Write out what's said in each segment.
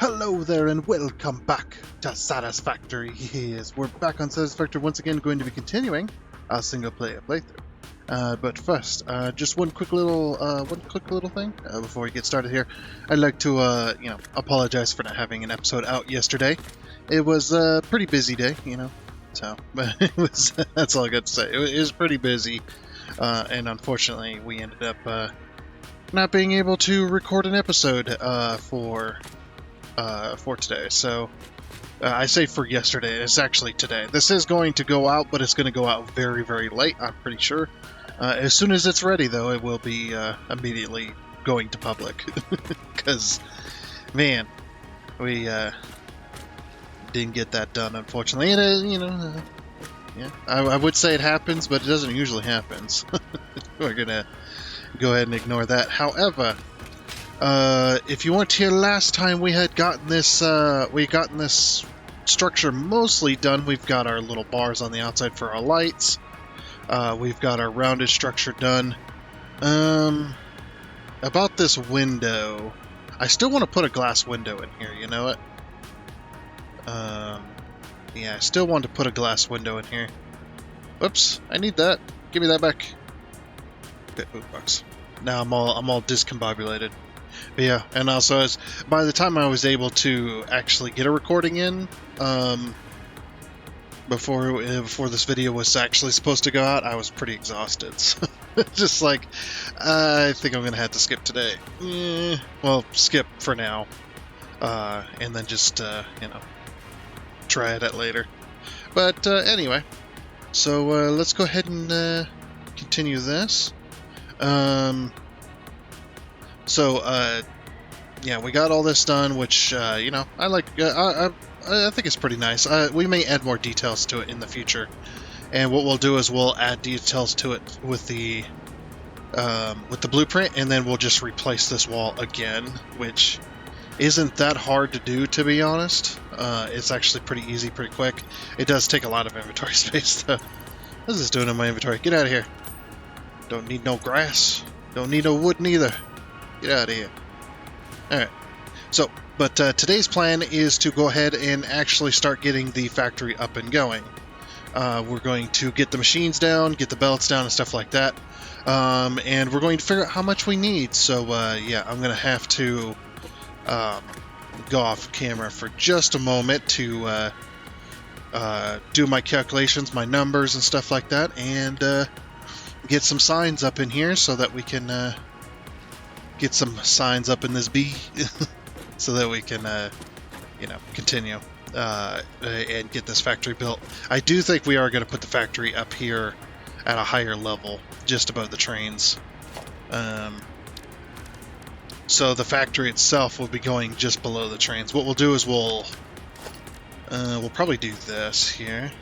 Hello there and welcome back to Satisfactory. Yes, we're back on Satisfactory once again, going to be continuing our single player playthrough. But first, just one quick little thing before we get started here. I'd like to apologize for not having an episode out yesterday. It was a pretty busy day, so but that's all I got to say. It was pretty busy, and unfortunately we ended up not being able to record an episode for today. So I say for yesterday, it's actually today. This is going to go out, but it's going to go out very, very late, I'm pretty sure. As soon as it's ready, though, it will be immediately going to public. Because, man, we didn't get that done, unfortunately. And, yeah, I would say it happens, but it doesn't usually happen. So we're going to go ahead and ignore that. However, if you weren't here last time, we had gotten this structure mostly done. We've got our little bars on the outside for our lights. We've got our rounded structure done. About this window, I still want to put a glass window in here, you know what? Yeah, I still want to put a glass window in here. Whoops, I need that. Give me that back. Bit boot box. Now I'm all discombobulated. But yeah, and also by the time I was able to actually get a recording in, before this video was actually supposed to go out, I was pretty exhausted. So just like, I think I'm gonna have to skip today. Well, skip for now, and then just try it at later. But anyway, so let's go ahead and continue this. Yeah, we got all this done, which, I like. I think it's pretty nice. We may add more details to it in the future, and what we'll do is we'll add details to it with the blueprint, and then we'll just replace this wall again, which isn't that hard to do, to be honest. It's actually pretty easy, pretty quick. It does take a lot of inventory space, though. What is this doing in my inventory? Get out of here. Don't need no grass. Don't need no wood neither. Get out of here. Alright, so, but today's plan is to go ahead and actually start getting the factory up and going. We're going to get the machines down, get the belts down and stuff like that, and we're going to figure out how much we need. So, yeah, I'm going to have to go off camera for just a moment to do my calculations, my numbers and stuff like that, and get some signs up in here so that we can get some signs up in this bee so that we can continue and get this factory built. I do think we are going to put the factory up here at a higher level, just above the trains. So the factory itself will be going just below the trains. What we'll do is we'll probably do this here.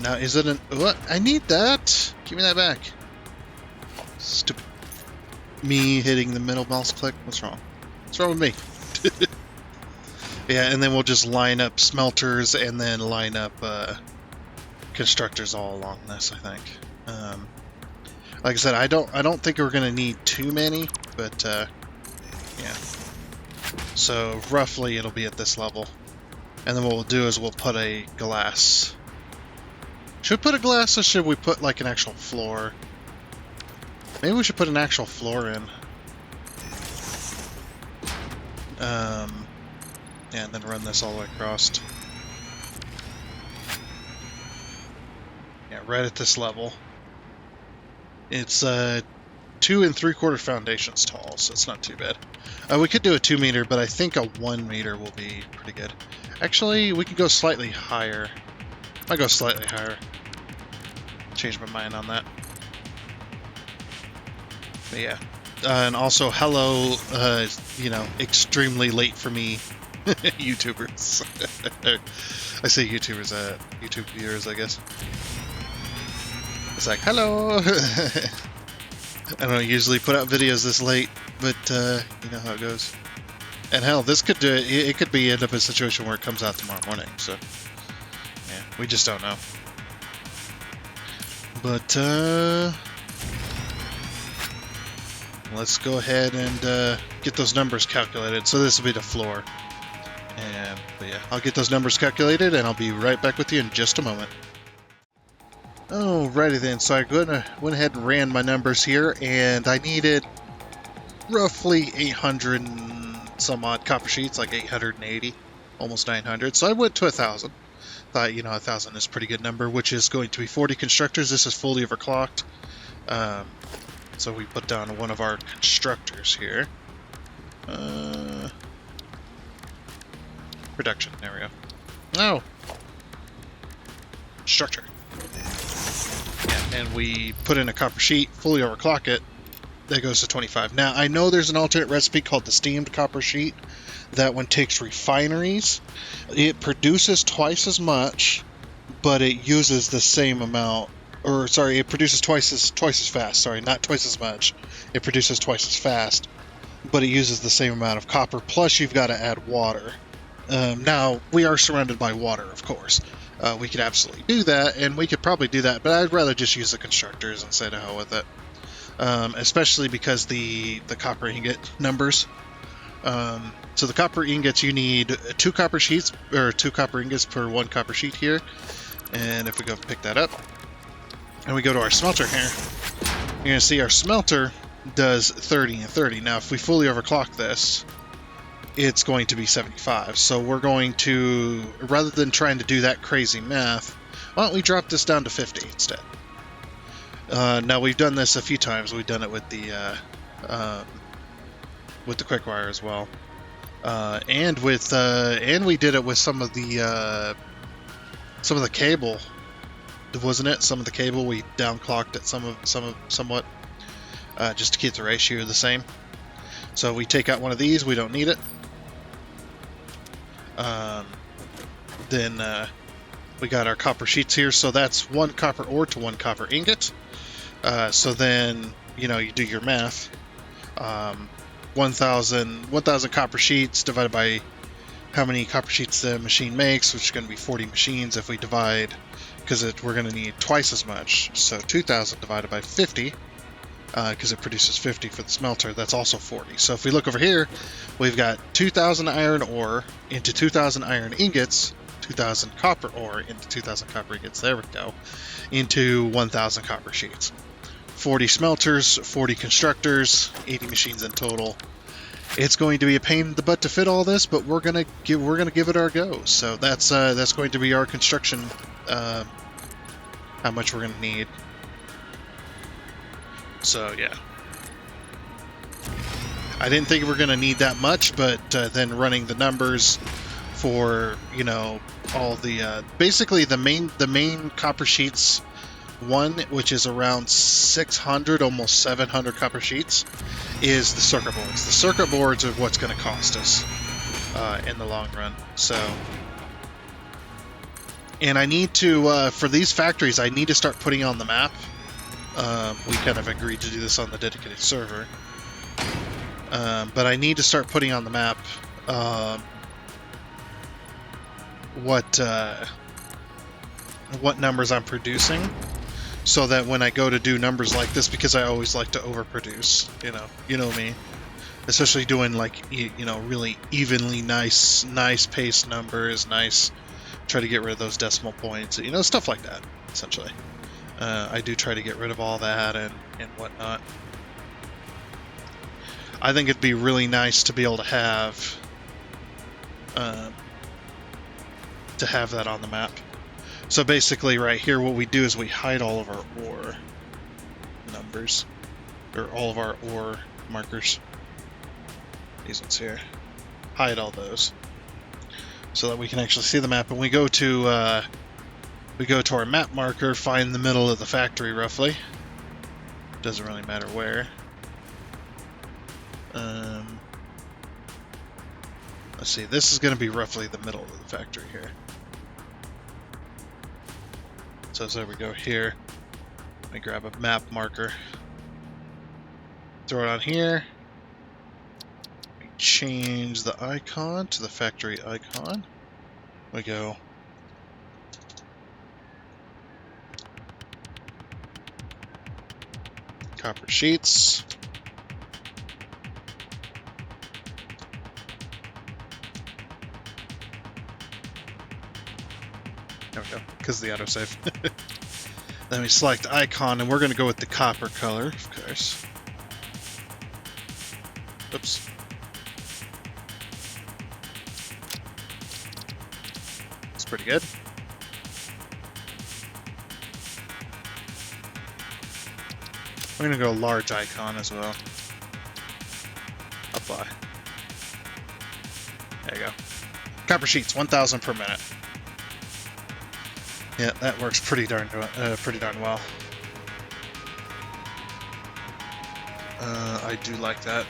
Now, is it an... What? I need that! Give me that back. Stupid. Me hitting the middle mouse click? What's wrong? What's wrong with me? Yeah, and then we'll just line up smelters and then line up constructors all along this, I think. Like I said, I don't think we're going to need too many, but yeah. So roughly it'll be at this level. And then what we'll do is we'll put a glass. Should we put a glass or should we put like an actual floor? Maybe we should put an actual floor in. Yeah, and then run this all the way across. Yeah, right at this level. It's 2 3/4 foundations tall, so it's not too bad. We could do a 2 meter, but I think a 1 meter will be pretty good. Actually, we could go slightly higher. I'll go slightly higher. Change my mind on that. But yeah, and also hello, extremely late for me, YouTubers. I say YouTubers, YouTube viewers, I guess. It's like, hello! I don't usually put out videos this late, but you know how it goes. And hell, this could it could be end up in a situation where it comes out tomorrow morning, so yeah, we just don't know. But let's go ahead and get those numbers calculated. So this will be the floor. But yeah, I'll get those numbers calculated and I'll be right back with you in just a moment. Alrighty then, so I went ahead and ran my numbers here, and I needed roughly 800 and some odd copper sheets, like 880, almost 900. So I went to 1,000. Thought, 1,000 is a pretty good number, which is going to be 40 constructors. This is fully overclocked. So we put down one of our constructors here. Production, there we go. Oh! Structure. Yeah, and we put in a copper sheet, fully overclock it, that goes to 25. Now, I know there's an alternate recipe called the steamed copper sheet. That one takes refineries. It produces twice as much, but it uses the same amount. Or, sorry, it produces twice as fast. Sorry, not twice as much. It produces twice as fast, but it uses the same amount of copper. Plus, you've got to add water. Now, we are surrounded by water, of course. We could absolutely do that, and we could probably do that, but I'd rather just use the constructors and say to hell with it. Especially because the copper ingot numbers. So the copper ingots, you need 2 copper sheets, or 2 copper ingots per 1 copper sheet here. And if we go pick that up, and we go to our smelter here, you're going to see our smelter does 30 and 30. Now, if we fully overclock this, it's going to be 75. So we're going to, rather than trying to do that crazy math, why don't we drop this down to 50 instead? Now, we've done this a few times. We've done it with the quick wire as well, and we did it with some of the cable, wasn't it? Some of the cable we downclocked it somewhat, just to keep the ratio the same. So we take out one of these. We don't need it. Then we got our copper sheets here. So that's 1 copper ore to 1 copper ingot. So then, you do your math. 1,000 copper sheets divided by how many copper sheets the machine makes, which is going to be 40 machines if we divide, because we're going to need twice as much. So 2,000 divided by 50, because it produces 50 for the smelter, that's also 40. So if we look over here, we've got 2,000 iron ore into 2,000 iron ingots, 2,000 copper ore into 2,000 copper ingots, there we go, into 1,000 copper sheets. 40 smelters, 40 constructors, 80 machines in total. It's going to be a pain in the butt to fit all this, but we're gonna give it our go. So that's going to be our construction. How much we're gonna need. So yeah, I didn't think we were gonna need that much, but then running the numbers for all the basically the main copper sheets. One, which is around 600, almost 700 copper sheets, is the circuit boards. The circuit boards are what's going to cost us in the long run. So, and I need to, for these factories, I need to start putting on the map. We kind of agreed to do this on the dedicated server. But I need to start putting on the map what numbers I'm producing. So that when I go to do numbers like this, because I always like to overproduce, you know me, especially doing really evenly nice paced numbers, try to get rid of those decimal points, stuff like that, essentially. I do try to get rid of all that and whatnot. I think it'd be really nice to be able to have that on the map. So basically right here what we do is we hide all of our ore numbers, or all of our ore markers. These ones here. Hide all those. So that we can actually see the map, and we go to our map marker, find the middle of the factory roughly. Doesn't really matter where. Let's see, this is going to be roughly the middle of the factory here. So there we go here. Let me grab a map marker. Throw it on here. Change the icon to the factory icon. We go. Copper sheets. There we go, because of the autosave. Then we select icon, and we're going to go with the copper color, of course. Oops. It's pretty good. We're going to go large icon as well. Apply. There you go. Copper sheets, 1,000 per minute. Yeah, that works pretty darn well. I do like that.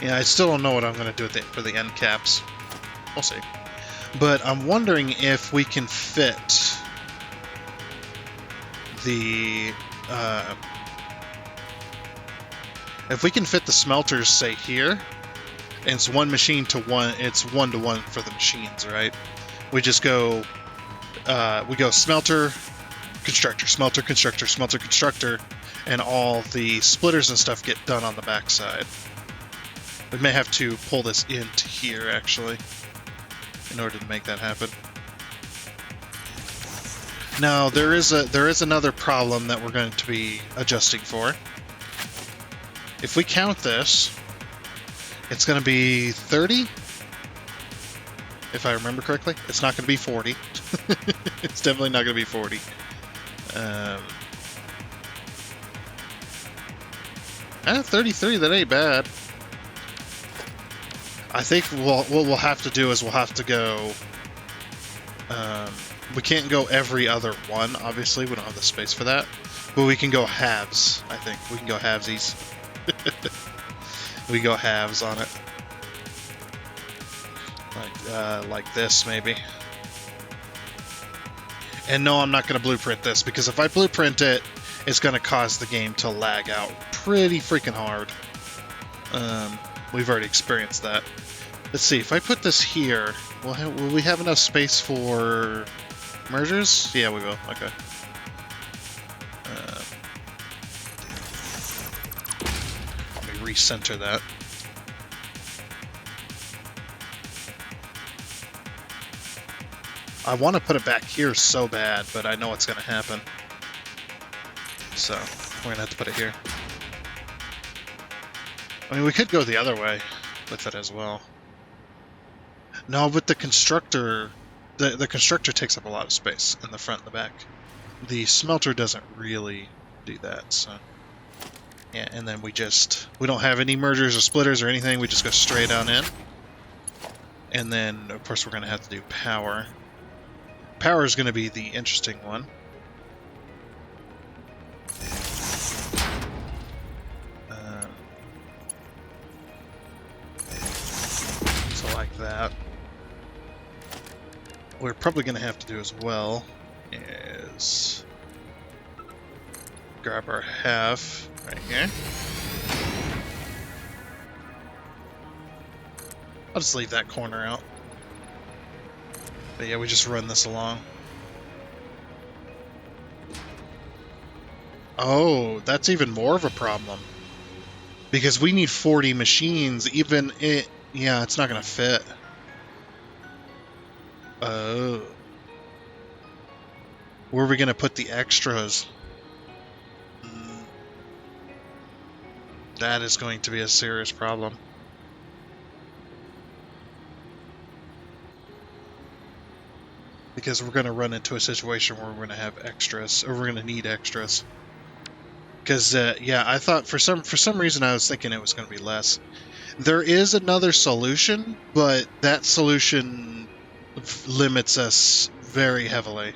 Yeah, I still don't know what I'm going to do for the end caps. We'll see. But I'm wondering if we can fit the smelters, say here, and it's one machine to one. It's 1-to-1 for the machines, right? We just go, we go smelter, constructor, smelter, constructor, smelter, constructor, and all the splitters and stuff get done on the backside. We may have to pull this into here, actually, in order to make that happen. Now, there is another problem that we're going to be adjusting for. If we count this, it's going to be 30. If I remember correctly, it's not going to be 40. It's definitely not going to be 40. 33, that ain't bad. I think what we'll have to do is we'll have to go... we can't go every other one, obviously. We don't have the space for that. But we can go halves, I think. We can go halvesies. We go halves on it. Like this, maybe. And no, I'm not going to blueprint this, because if I blueprint it, it's going to cause the game to lag out pretty freaking hard. We've already experienced that. Let's see, if I put this here, will we have enough space for mergers? Yeah, we will. Okay. Let me recenter that. I want to put it back here so bad, but I know what's going to happen. So, we're going to have to put it here. I mean, we could go the other way with it as well. No, but the constructor... The constructor takes up a lot of space in the front and the back. The smelter doesn't really do that, so... Yeah, and then we don't have any mergers or splitters or anything, we just go straight on in. And then, of course, we're going to have to do power. Power is going to be the interesting one. So like that. What we're probably going to have to do as well is grab our half right here. I'll just leave that corner out. But yeah, we just run this along. Oh, that's even more of a problem. Because we need 40 machines, yeah, it's not going to fit. Oh. Where are we going to put the extras? That is going to be a serious problem. Because we're going to run into a situation where we're going to have extras, or we're going to need extras. Because, yeah, I thought for some reason I was thinking it was going to be less. There is another solution, but that solution limits us very heavily.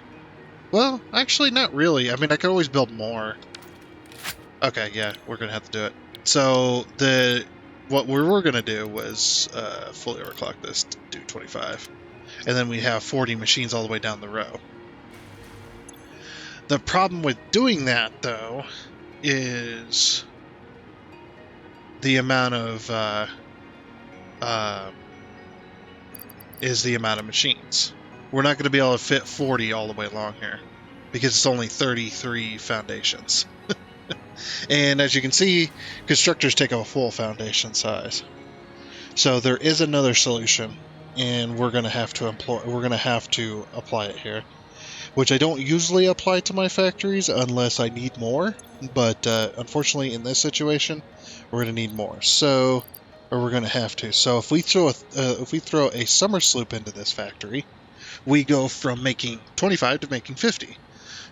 Well, actually, not really. I mean, I could always build more. Okay, yeah, we're going to have to do it. So, what we were going to do was fully overclock this to do 25. And then we have 40 machines all the way down the row. The problem with doing that, though, is the amount of machines. We're not going to be able to fit 40 all the way along here because it's only 33 foundations. And as you can see, constructors take up a full foundation size. So there is another solution. and we're gonna have to apply it here, which I don't usually apply to my factories unless I need more. But unfortunately, in this situation, we're gonna need more. So, or we're gonna have to. So if we throw a summer sloop into this factory, we go from making 25 to making 50.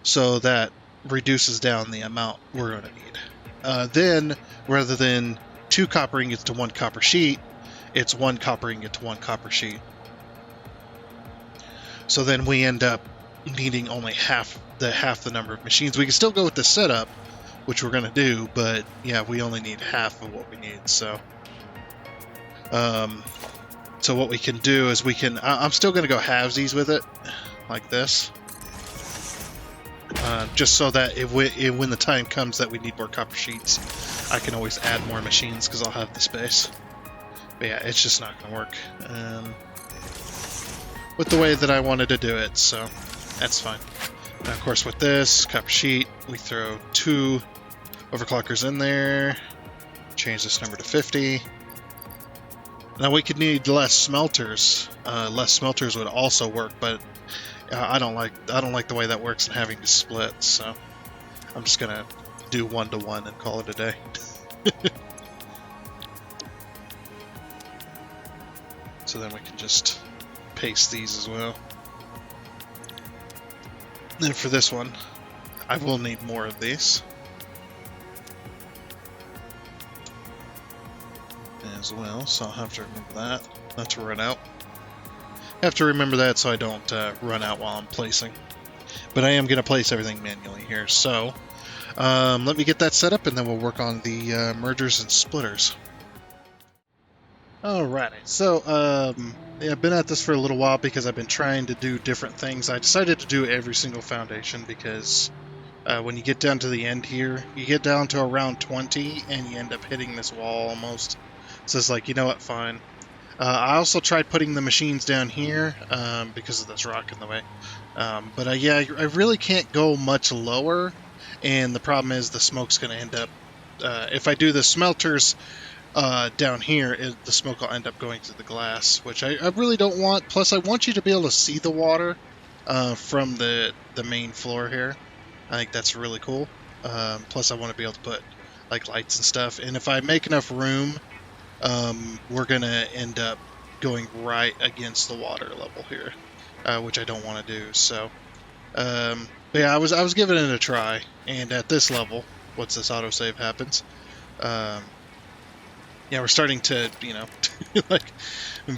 So that reduces down the amount we're going to need. Then, rather than 2 copper ingots to 1 copper sheet, it's 1 copper ingot to 1 copper sheet. So then we end up needing only half the number of machines. We can still go with the setup, which we're going to do, but yeah, we only need half of what we need. So what we can do is I'm still going to go halvesies with it, like this. Just so that when the time comes that we need more copper sheets, I can always add more machines because I'll have the space. But yeah, it's just not going to work with the way that I wanted to do it, so that's fine. Now, of course, with this copper sheet, we throw 2 overclockers in there, change this number to 50. Now we could need less smelters. Less smelters would also work, but I don't like the way that works and having to split, so I'm just gonna do 1-to-1 and call it a day. So then we can just paste these as well. Then for this one, I will need more of these as well, so I'll have to remember that, not to run out. I have to remember that so I don't run out while I'm placing. But I am going to place everything manually here, so let me get that set up and then we'll work on the mergers and splitters. Alrighty, so yeah, I've been at this for a little while because I've been trying to do different things. I decided to do every single foundation because when you get down to the end here, you get down to around 20 and you end up hitting this wall almost. So it's like, you know what, fine. I also tried putting the machines down here because of this rock in the way. But yeah, I really can't go much lower, and the problem is the smoke's going to end up... if I do the smelters down here, the smoke will end up going through the glass, which I really don't want. Plus, I want you to be able to see the water from the main floor here. I think that's really cool. Plus, I want to be able to put like lights and stuff. And if I make enough room... we're gonna end up going right against the water level here, which I don't want to do. So, but yeah, I was giving it a try, and at this level, once this autosave happens, yeah, we're starting to, you know, like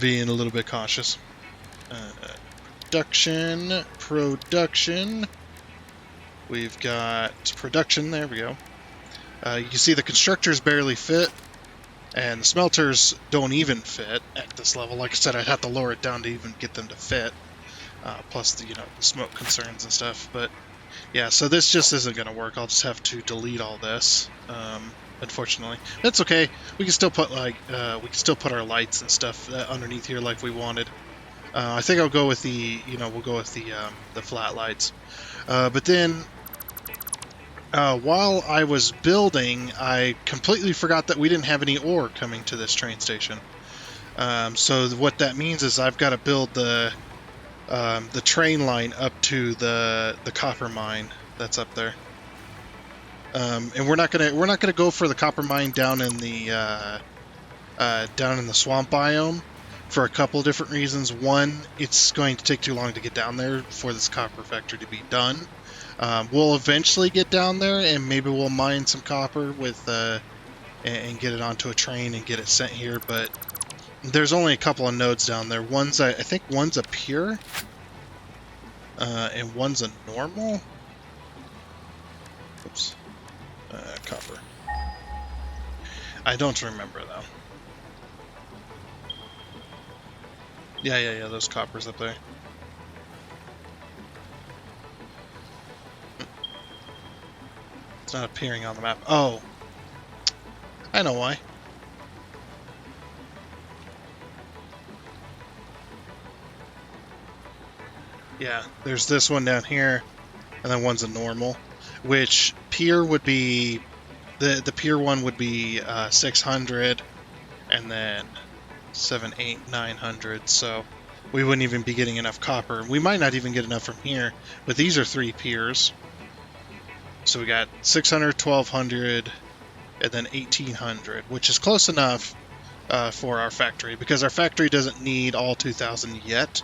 being a little bit cautious. Production. We've got production. There we go. You can see the constructors barely fit. And the smelters don't even fit at this level. Like I said, I'd have to lower it down to even get them to fit. Plus the, the smoke concerns and stuff. But yeah, so this just isn't going to work. I'll just have to delete all this. Unfortunately, that's okay. We can still put our lights and stuff underneath here like we wanted. I think I'll go with we'll go with the flat lights. But then. While I was building, I completely forgot that we didn't have any ore coming to this train station. So what that means is I've got to build the train line up to the copper mine that's up there. And we're not gonna go for the copper mine down in the swamp biome for a couple different reasons. One, it's going to take too long to get down there for this copper factory to be done. We'll eventually get down there, and maybe we'll mine some copper with and get it onto a train and get it sent here. But there's only a couple of nodes down there. I think one's a pure, and one's a normal. Oops, copper. I don't remember though. Yeah. Those coppers up there. Not appearing on the map. Oh, I know why. Yeah, there's this one down here, and then one's a normal, which pier would be the pier one would be 600, and then 7, 8, 900. So we wouldn't even be getting enough copper. We might not even get enough from here, but these are 3 piers. So we got 600, 1200, and then 1800, which is close enough for our factory, because our factory doesn't need all 2000 yet,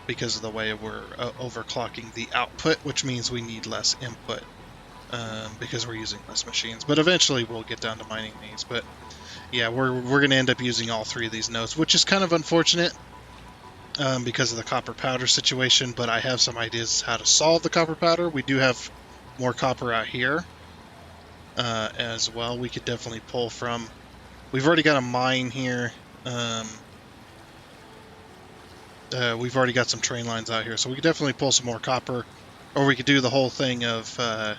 because of the way we're overclocking the output, which means we need less input, because we're using less machines. But eventually we'll get down to mining these. But yeah, we're going to end up using all 3 of these nodes, which is kind of unfortunate, because of the copper powder situation, but I have some ideas how to solve the copper powder. We do have more copper out here as well. We could definitely pull from... We've already got a mine here. We've already got some train lines out here, so we could definitely pull some more copper, or we could do the whole thing of I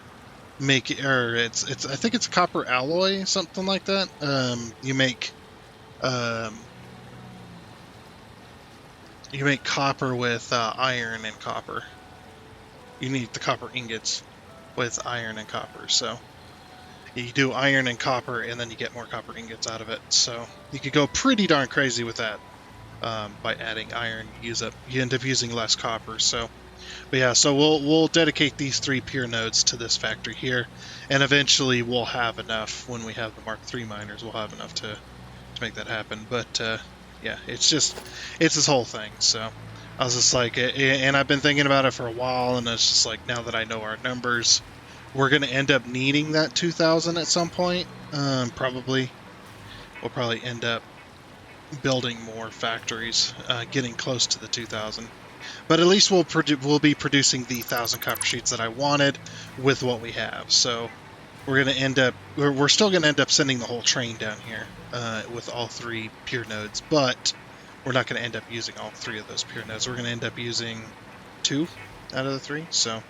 think it's copper alloy, something like that. You make copper with iron and copper. You need the copper ingots with iron and copper, so you do iron and copper, and then you get more copper ingots out of it. So you could go pretty darn crazy with that. By adding iron, you end up using less copper. So, but yeah, so we'll dedicate these 3 pier nodes to this factory here, and eventually we'll have enough. When we have the Mark III miners, we'll have enough to make that happen. But yeah, it's this whole thing. So I was just like, and I've been thinking about it for a while, and it's just like, now that I know our numbers, we're going to end up needing that 2000 at some point. We'll probably end up building more factories, getting close to the 2000. But at least we'll be producing the 1000 copper sheets that I wanted with what we have. So we're still going to end up sending the whole train down here with all 3 pier nodes, but we're not going to end up using all 3 of those pier nodes. We're going to end up using 2 out of the 3. So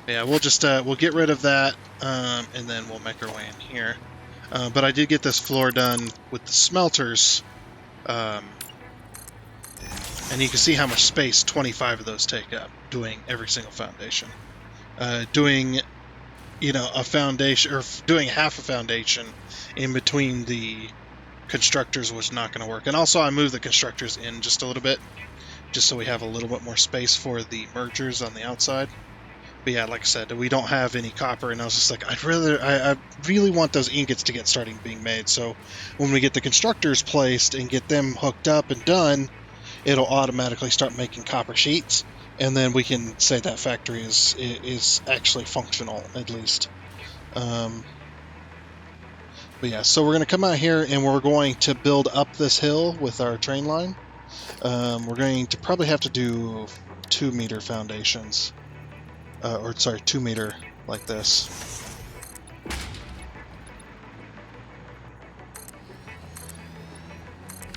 yeah, we'll just we'll get rid of that, and then we'll make our way in here. But I did get this floor done with the smelters, and you can see how much space 25 of those take up, doing every single foundation. Doing a foundation, or doing half a foundation in between the constructors was not going to work. And also I moved the constructors in just a little bit, just so we have a little bit more space for the mergers on the outside. But yeah, like I said, we don't have any copper, and I was just like, I really want those ingots to get starting being made. So when we get the constructors placed and get them hooked up and done, it'll automatically start making copper sheets, and then we can say that factory is actually functional, at least. But yeah, so we're going to come out here, and we're going to build up this hill with our train line. We're going to probably have to do 2-meter foundations. 2 meter like this.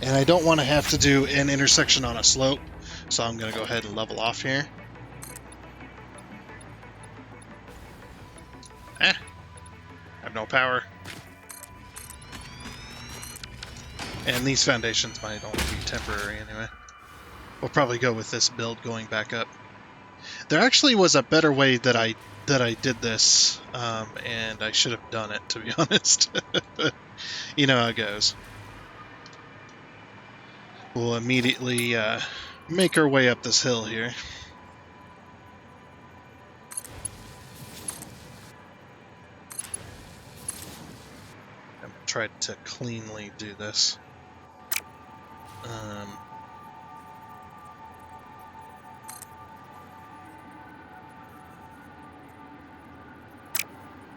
And I don't want to have to do an intersection on a slope, so I'm going to go ahead and level off here. I have no power. And these foundations might only be temporary anyway. We'll probably go with this build going back up. There actually was a better way that I did this, and I should have done it, to be honest. You know how it goes. We'll immediately make our way up this hill here. I'm going to try to cleanly do this.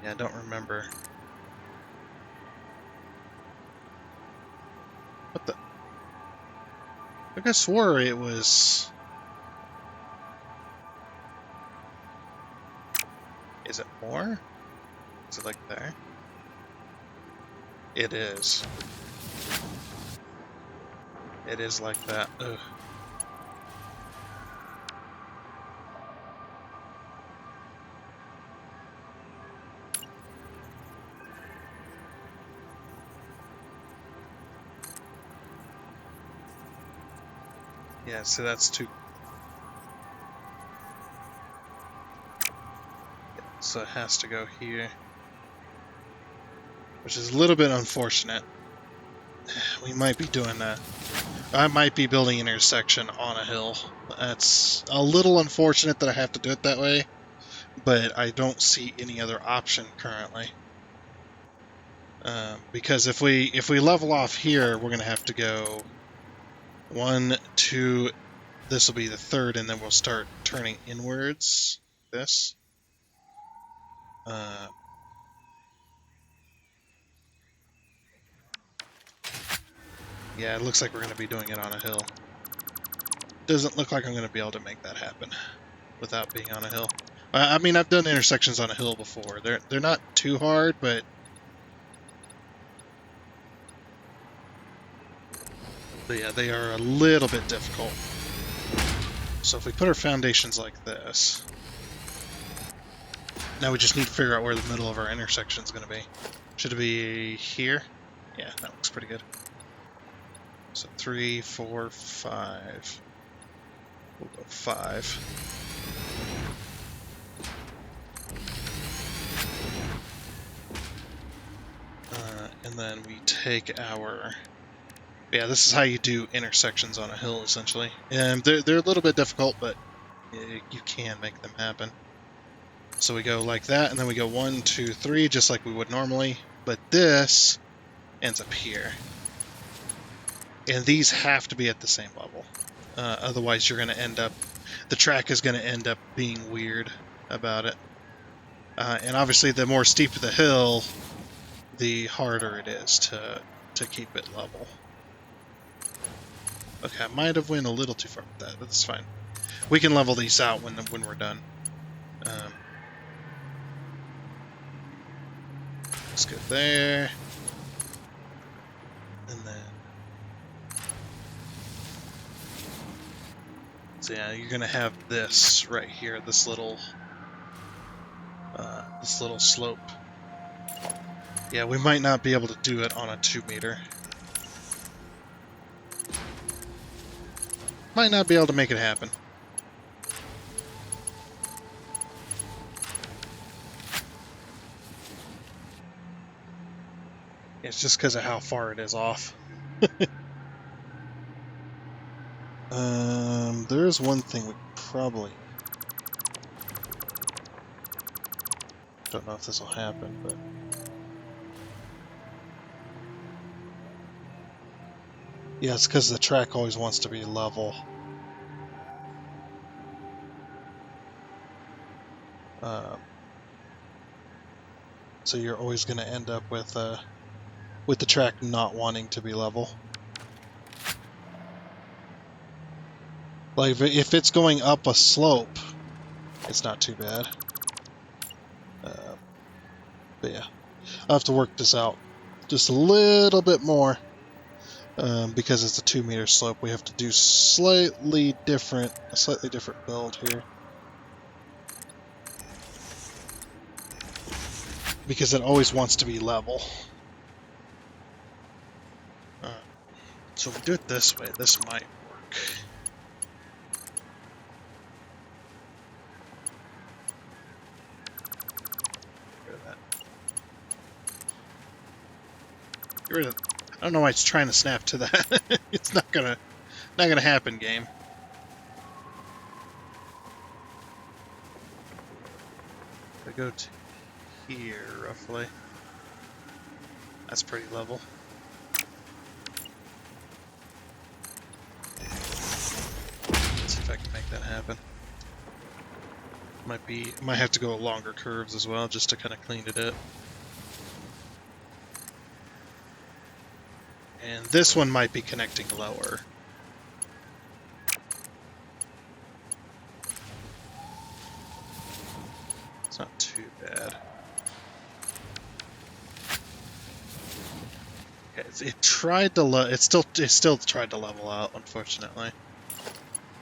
Yeah, I don't remember. What the? I could swore it was... Is it more? Is it like there? It is. It is like that. Ugh. Yeah, so that's too... So it has to go here. which is a little bit unfortunate. We might be doing that. I might be building an intersection on a hill. That's a little unfortunate that I have to do it that way, but I don't see any other option currently. Because if we level off here, we're going to have to go 1, 2. This will be the third, and then we'll start turning inwards. This. Yeah, it looks like we're going to be doing it on a hill. Doesn't look like I'm going to be able to make that happen without being on a hill. I mean, I've done intersections on a hill before. They're not too hard, but yeah, they are a little bit difficult. So if we put our foundations like this, now we just need to figure out where the middle of our intersection is going to be. Should it be here? Yeah, that looks pretty good. So 3, 4, 5. We'll go 5. And then we take our... Yeah, this is how you do intersections on a hill, essentially. And they're a little bit difficult, but you can make them happen. So we go like that, and then we go 1, 2, 3, just like we would normally. But this ends up here. And these have to be at the same level. Otherwise, you're going to end up... The track is going to end up being weird about it. And obviously, the more steep the hill, the harder it is to keep it level. Okay, I might have went a little too far with that, but that's fine. We can level these out when we're done. Let's go there. And then... So yeah, you're gonna have this right here, this little slope. Yeah, we might not be able to do it on a 2 meter. Might not be able to make it happen. It's just because of how far it is off. There's one thing we probably... Don't know if this will happen, but... Yeah, it's because the track always wants to be level. So you're always going to end up with the track not wanting to be level. Like if it's going up a slope, it's not too bad. But yeah, I'll have to work this out just a little bit more. Because it's a 2 meter slope, we have to do a slightly different build here. Because it always wants to be level. So if we do it this way, this might work. Get rid of that. I don't know why it's trying to snap to that. It's not gonna happen, game. I go to here, roughly. That's pretty level. Let's see if I can make that happen. Might have to go longer curves as well, just to kind of clean it up. And this one might be connecting lower. It's not too bad. Okay, it tried to it still tried to level out, unfortunately.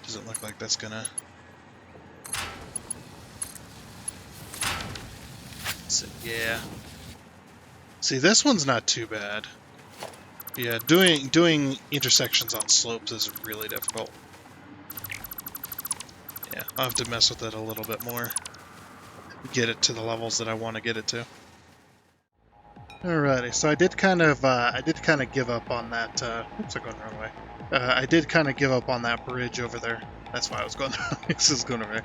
Doesn't look like that's gonna... So, yeah. See, this one's not too bad. Yeah, doing intersections on slopes is really difficult. Yeah, I'll have to mess with it a little bit more. Get it to the levels that I want to get it to. Alrighty, so I did kind of give up on that. Oops, I'm going the wrong way. I did kind of give up on that bridge over there. That's why I was going. This is going over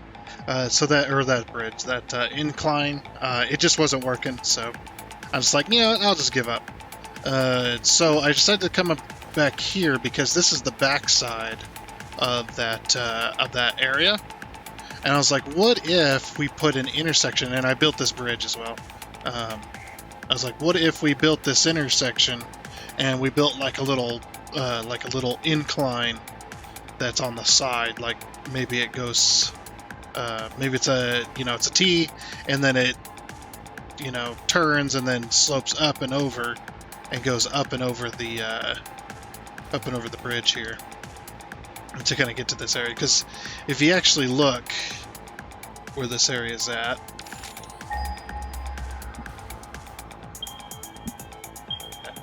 there. So that bridge, that incline, it just wasn't working. So I was like, yeah, I'll just give up. So I decided to come up back here because this is the backside of that area, and I was like, what if we put an intersection? And I built this bridge as well. I was like, what if we built this intersection and we built like a little incline that's on the side, like maybe it goes, maybe it's a T, and then it, turns and then slopes up and over and goes up and over the bridge here to kind of get to this area. Because if you actually look where this area is at,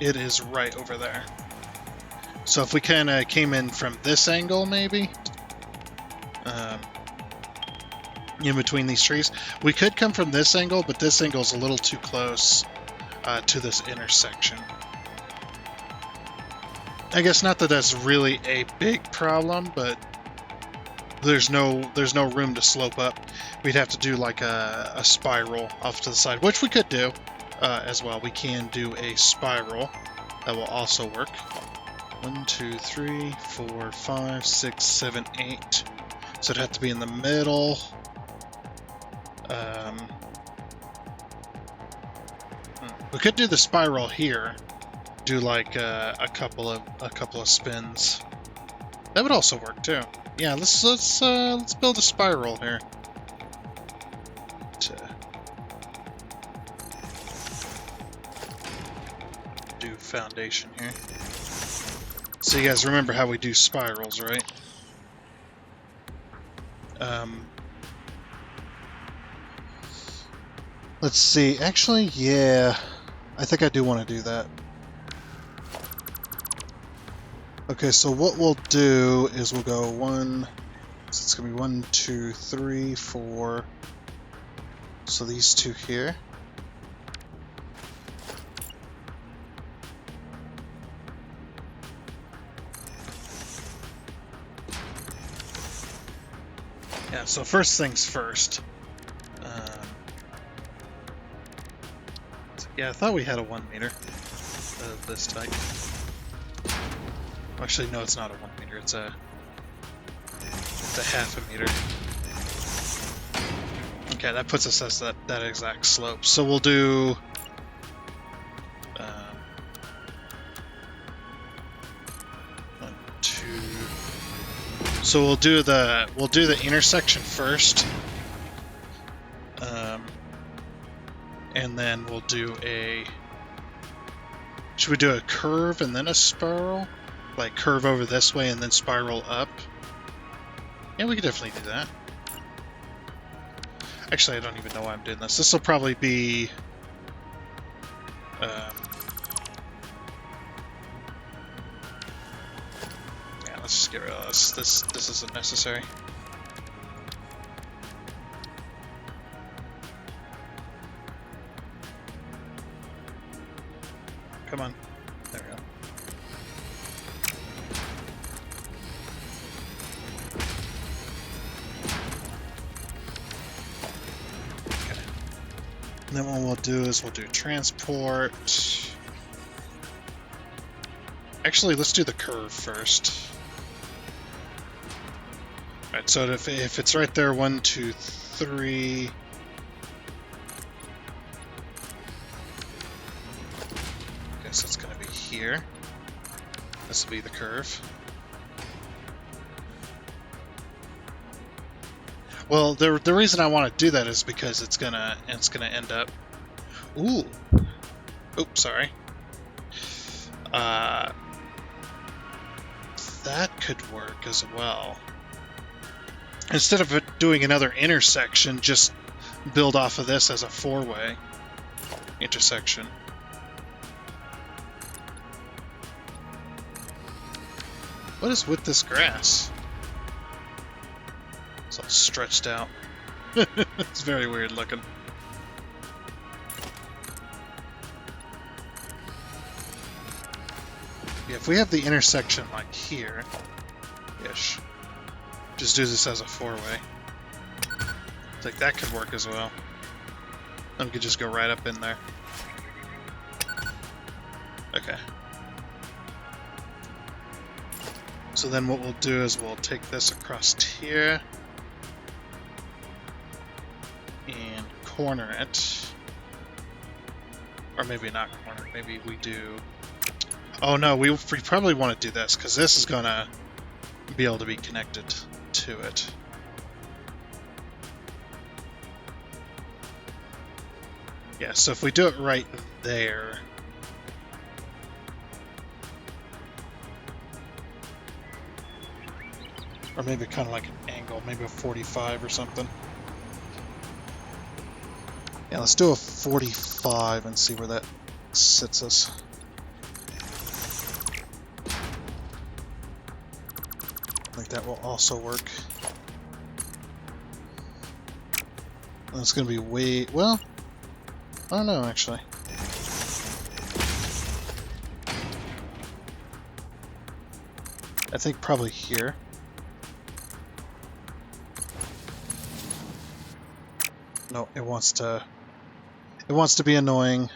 it is right over there. So if we kind of came in from this angle, maybe, in between these trees, we could come from this angle, but this angle is a little too close to this intersection. I guess not that that's really a big problem, but there's no room to slope up. We'd have to do like a spiral off to the side, which we could do. As well, we can do a spiral. That will also work. 1, 2, 3, 4, 5, 6, 7, 8. So it'd have to be in the middle. We could do the spiral here. Do like a couple of spins. That would also work too. Yeah, let's build a spiral here. Foundation here. So you guys remember how we do spirals, right? Let's see. Actually, yeah, I think I do want to do that. Okay, so what we'll do is we'll go so it's gonna be 1, 2, 3, 4. So these two here. Yeah, so first things first. Yeah, I thought we had a 1 meter of this type. Actually, no, it's not a 1 meter. It's a half a meter. Okay, that puts us at that exact slope. So we'll do. So we'll do the intersection first, and then we'll do a. Should we do a curve and then a spiral? Like curve over this way and then spiral up? Yeah, we could definitely do that. Actually, I don't even know why I'm doing this. This will probably be. Let's just get rid of this. This isn't necessary. Come on. There we go. Okay. And then what we'll do is we'll do transport. Actually, let's do the curve first. Right, so if it's right there, 1, 2, 3. I guess that's going to be here. This will be the curve. Well, the reason I want to do that is because it's gonna end up. Ooh. Oops, sorry. That could work as well. Instead of doing another intersection, just build off of this as a 4-way intersection. What is with this grass? It's all stretched out. It's very weird looking. Yeah, if we have the intersection like here-ish, just do this as a four-way. Like that could work as well. Then we could just go right up in there. Okay. So then what we'll do is we'll take this across here and corner it. Or maybe not corner it, maybe we do... Oh no, we probably want to do this, because this is going to be able to be connected to it. Yeah, so if we do it right there... Or maybe kind of like an angle, maybe a 45 or something. Yeah, let's do a 45 and see where that sits us. I think that will also work. And it's going to be way... Well, I don't know, actually. I think probably here. No, it wants to be annoying.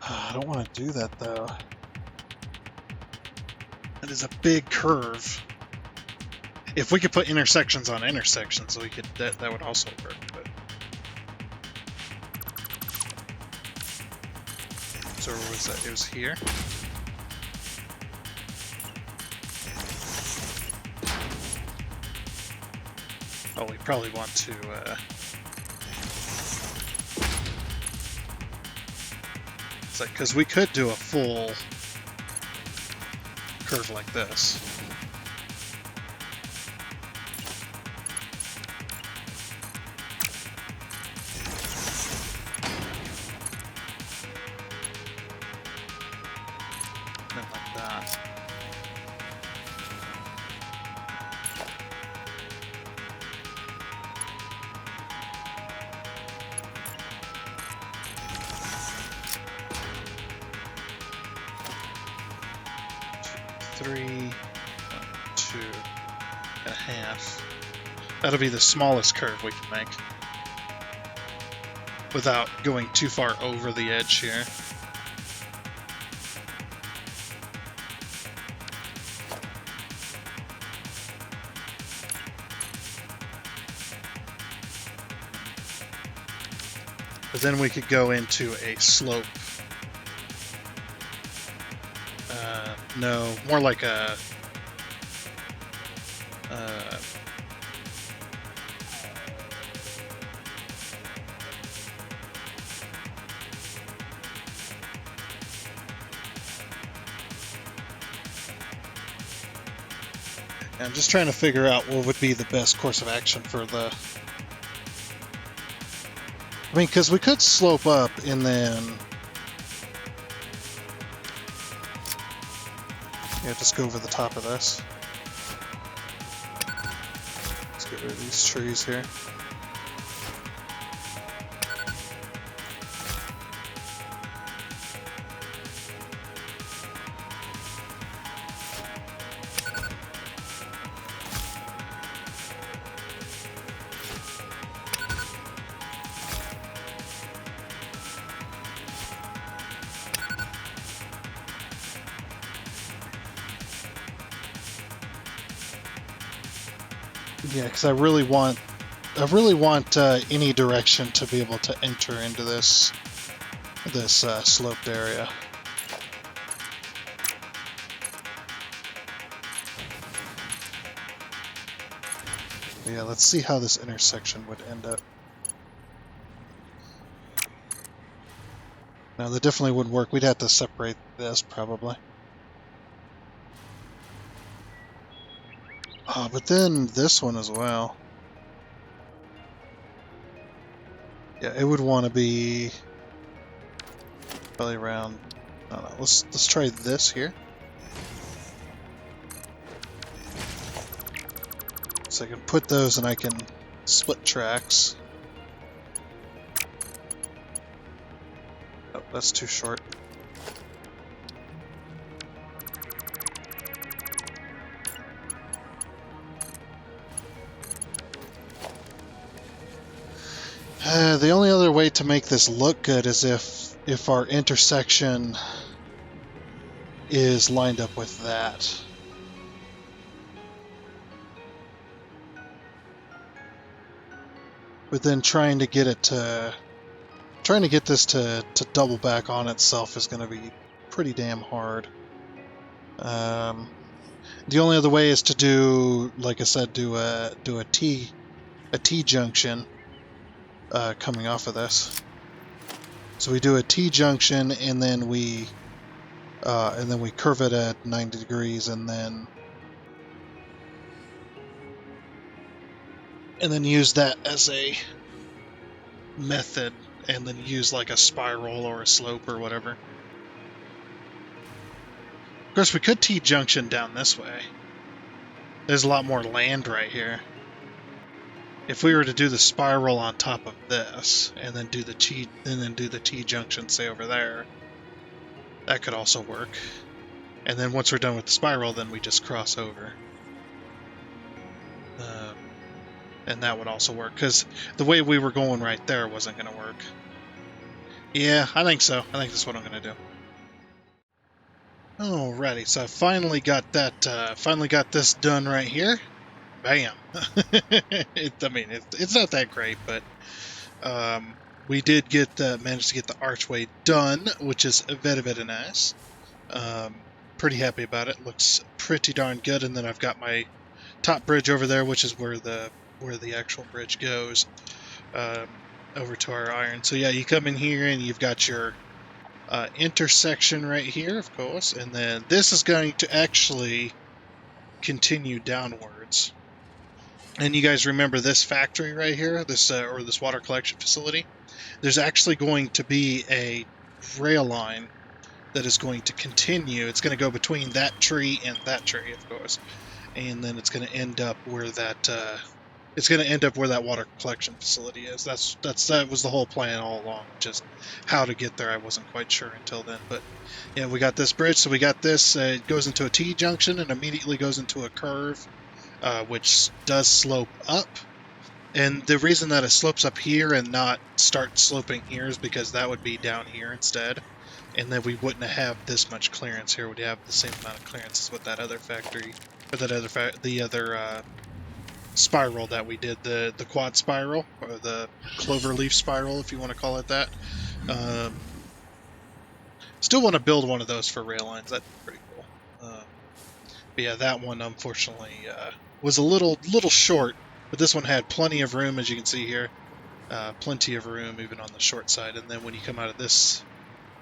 I don't want to do that though. That is a big curve. If we could put intersections on intersections, we could that would also work, but so where was that? It was here. Oh, we probably want to, it's like, because we could do a full curve like this. And like that. Three, 2.5. That'll be the smallest curve we can make without going too far over the edge here. But then we could go into a slope. No, more like a I'm just trying to figure out what would be the best course of action for the... I mean, because we could slope up and then... Yeah, just go over the top of this. Let's get rid of these trees here. Yeah, because I really want any direction to be able to enter into this sloped area. Yeah, let's see how this intersection would end up. Now, that definitely wouldn't work. We'd have to separate this, probably. Oh, but then this one as well. Yeah, it would want to be probably around... I don't know. Let's try this here. So I can put those and I can split tracks. Oh, that's too short. The only other way to make this look good is if our intersection is lined up with that. But then trying to get this to double back on itself is going to be pretty damn hard. The only other way is to do, like I said, do a T junction coming off of this. So we do a T junction and then we curve it at 90 degrees and then use that as a method, and then use like a spiral or a slope or whatever. Of course, we could T-junction down this way. There's a lot more land right here. If we were to do the spiral on top of this, and then do the T-junction, say over there, that could also work. And then once we're done with the spiral, then we just cross over. And that would also work, because the way we were going right there wasn't going to work. Yeah, I think so. I think that's what I'm going to do. Alrighty, so I finally got that. Finally got this done right here. Bam! It's not that great, but we did manage to get the archway done, which is very nice. Pretty happy about it. Looks pretty darn good. And then I've got my top bridge over there, which is where the actual bridge goes over to our iron. So yeah, you come in here and you've got your intersection right here, of course, and then this is going to actually continue downwards. And you guys remember this factory right here, this water collection facility? There's actually going to be a rail line that is going to continue. It's going to go between that tree and that tree, of course, and then it's going to end up where that water collection facility is. That was the whole plan all along. Just how to get there, I wasn't quite sure until then. But yeah, we got this bridge. So we got this. It goes into a T junction and immediately goes into a curve, which does slope up. And the reason that it slopes up here and not start sloping here is because that would be down here instead. And then we wouldn't have this much clearance here. We'd have the same amount of clearance as with that other factory, or the other spiral that we did, the quad spiral, or the clover leaf spiral, if you want to call it that. Still want to build one of those for rail lines. That'd be pretty cool. But yeah, that one unfortunately was a little short, but this one had plenty of room, as you can see here. Plenty of room even on the short side. And then when you come out of this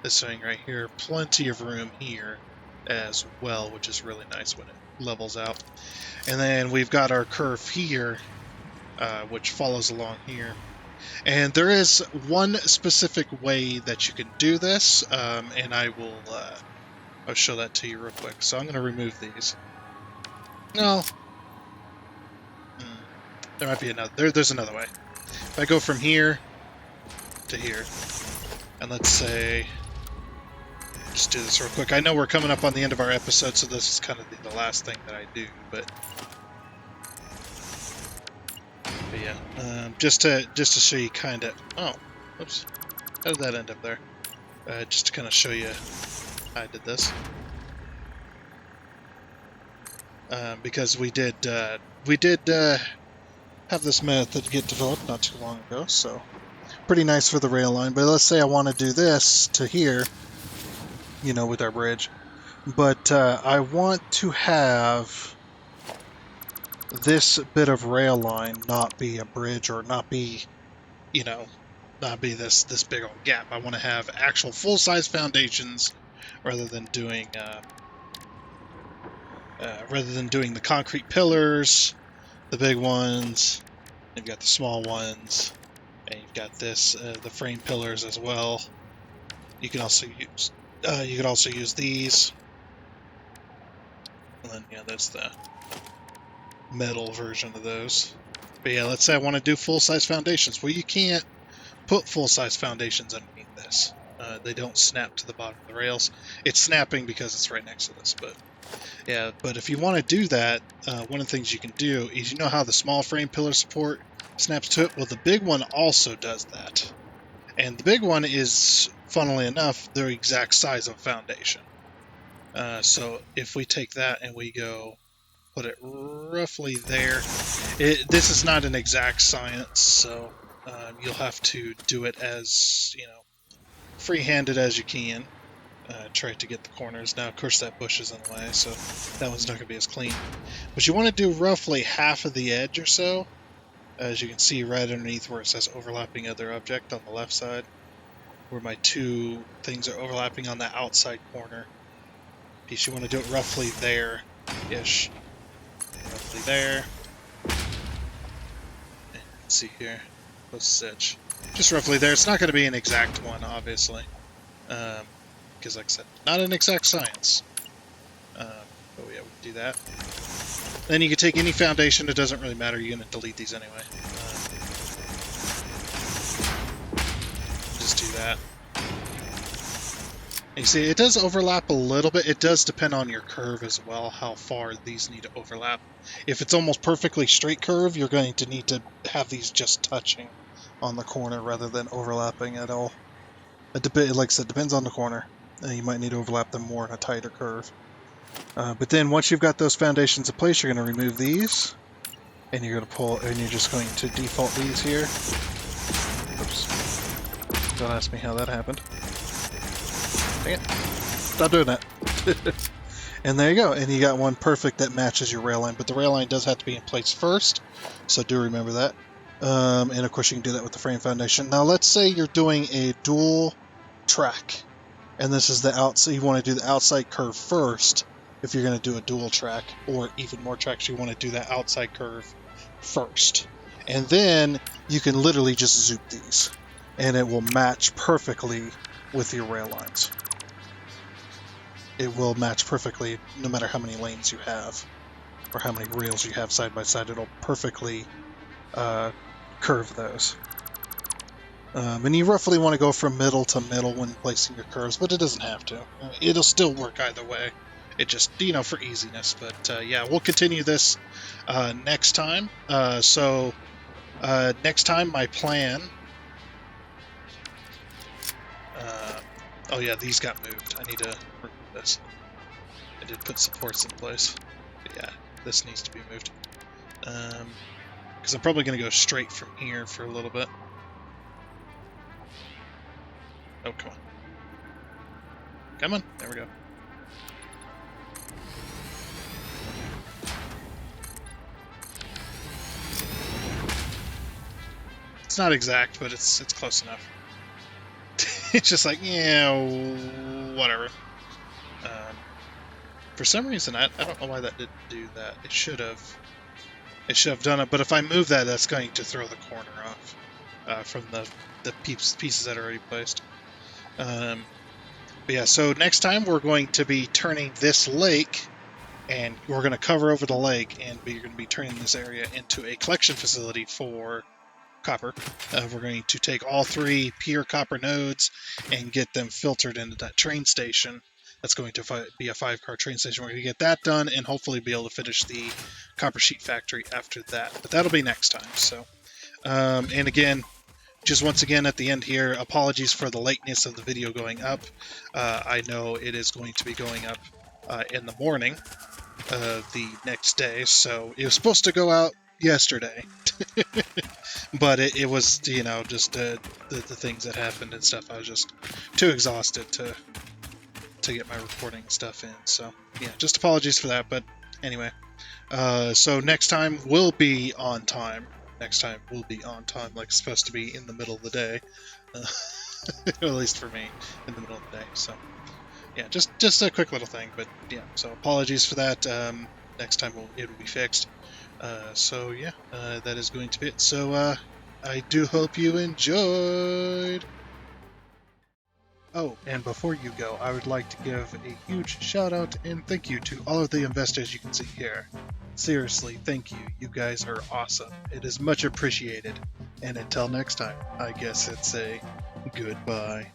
thing right here, plenty of room here as well, which is really nice when it levels out. And then we've got our curve here, which follows along here. And there is one specific way that you can do this, and I'll show that to you real quick. So I'm going to remove these. No. There might be another. There's another way. If I go from here to here, and let's say, just do this real quick. I know we're coming up on the end of our episode, so this is kind of the last thing that I do, but yeah, just to show you kind of. Oh, oops! How did that end up there? Just to kind of show you how I did this, because we did have this method get developed not too long ago, so pretty nice for the rail line. But let's say I want to do this to here, you know, with our bridge, but I want to have this bit of rail line not be a bridge, or not be, you know, not be this big old gap. I want to have actual full-size foundations rather than doing the concrete pillars, the big ones. You've got the small ones, and you've got this the frame pillars as well. You can also use these, and then yeah, that's the metal version of those. But yeah, let's say I want to do full-size foundations. Well, you can't put full-size foundations underneath this. They don't snap to the bottom of the rails. It's snapping because it's right next to this, but yeah. But if you want to do that, one of the things you can do is, you know how the small frame pillar support snaps to it? Well, the big one also does that. And the big one is, funnily enough, the exact size of foundation. So if we take that and we go put it roughly there, this is not an exact science, so you'll have to do it as, free-handed as you can. Try to get the corners. Now, of course, that bush is in the way, so that one's not going to be as clean. But you want to do roughly half of the edge or so, as you can see right underneath where it says overlapping other object on the left side, where my two things are overlapping on the outside corner piece. You want to do it roughly there-ish. Roughly there. And let's see here. Closest edge. Just roughly there. It's not going to be an exact one, obviously. Because, like I said, not an exact science. But yeah, we can do that. Then you can take any foundation. It doesn't really matter. You're going to delete these anyway. Just do that. And you see, it does overlap a little bit. It does depend on your curve as well, how far these need to overlap. If it's almost perfectly straight curve, you're going to need to have these just touching on the corner rather than overlapping at all. Like I said, depends on the corner. You might need to overlap them more in a tighter curve. But then once you've got those foundations in place, you're going to remove these, and you're going to pull, and you're just going to default these here. Oops. Don't ask me how that happened. Dang it. Stop doing that. And there you go. And you got one perfect that matches your rail line. But the rail line does have to be in place first, so do remember that. And of course you can do that with the frame foundation. Now let's say you're doing a dual track, and this is the outside. You want to do the outside curve first if you're going to do a dual track, or even more tracks, you want to do that outside curve first. And then you can literally just zoop these, and it will match perfectly with your rail lines. It will match perfectly no matter how many lanes you have, or how many rails you have side by side. It'll perfectly curve those. And you roughly want to go from middle to middle when placing your curves, but it doesn't have to. It'll still work either way. It just, for easiness. But yeah, we'll continue this next time. Next time my plan... oh yeah, these got moved. I need to remove this. I did put supports in place. But yeah, this needs to be moved. Because I'm probably going to go straight from here for a little bit. Oh, come on. Come on. There we go. It's not exact, but it's close enough. It's just like, yeah, whatever. For some reason, I don't know why that didn't do that. It should have. It should have done it, but if I move that, that's going to throw the corner off from the pieces that are already placed. But yeah, so next time we're going to be turning this lake, and we're going to cover over the lake, and we're going to be turning this area into a collection facility for copper. We're going to take all 3 pure copper nodes and get them filtered into that train station. That's going to be a 5-car train station. We're going to get that done and hopefully be able to finish the copper sheet factory after that. But that'll be next time. So, and again, just once again at the end here, apologies for the lateness of the video going up. I know it is going to be going up in the morning the next day, so it was supposed to go out yesterday. But it was, just the things that happened and stuff. I was just too exhausted to get my recording stuff in. So, yeah, just apologies for that. But anyway, so next time we'll be on time. Next time we'll be on time, like it's supposed to be in the middle of the day. At least for me, in the middle of the day. So, yeah, just a quick little thing. But, yeah, so apologies for that. Next time it will be fixed. So yeah, that is going to be it. So I do hope you enjoyed. Oh, and before you go, I would like to give a huge shout out and thank you to all of the investors you can see here. Seriously, thank you. You guys are awesome. It is much appreciated. And until next time, I guess it's a goodbye.